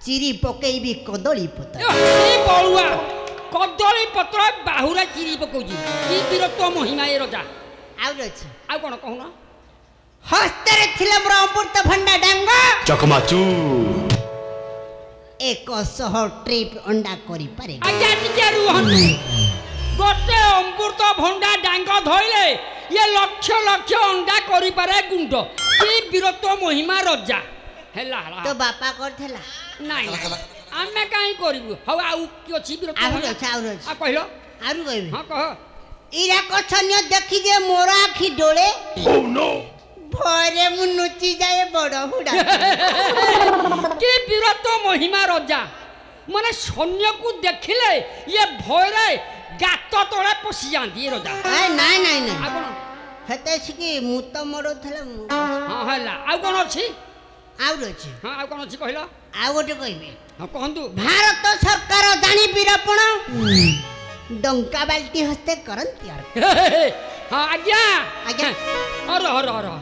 चिरी पकेबी कदली पत्र बड़ुआ कदली पत्र बाहुरा चिरी पकौजी की वीरत्व महिमा ए रजा आउर अछि आ कोन कहूना हस्तर थिले मोर अमृत भंडा डांग चकमाचू 100 ट्रिप अंडा करी पारे आजा टिके रुहन गोटे अमृत भंडा डांग धइले ये लक्ष लक्ष अंडा करी पारे गुंड की वीरत्व महिमा रजा हेला तो बापा करथला नहीं आमे काई करबू हवा आउ की अछि वीरत्व आउर अछि आ कहलो आरु कहबी हां कह इरा कछन्य देखि जे मोर आखी डोळे ओह नो भरे मु नुची जाए बड़ हुडा की वीरत्व महिमा रजा माने सैन्य को देखिले ये भयरे गात तळे पसी जांदी रजा नहीं नहीं नहीं आ कोन हेते छिकी मु तो मोर थला हां हला आ कोन अछि आउर अछि हां आ कोन अछि कहलो आ गोटे कहबी हां कहंतु भारत सरकार जानी वीरपण डंका बाल्टी हस्ते करंती हां आज्ञा आज्ञा अरे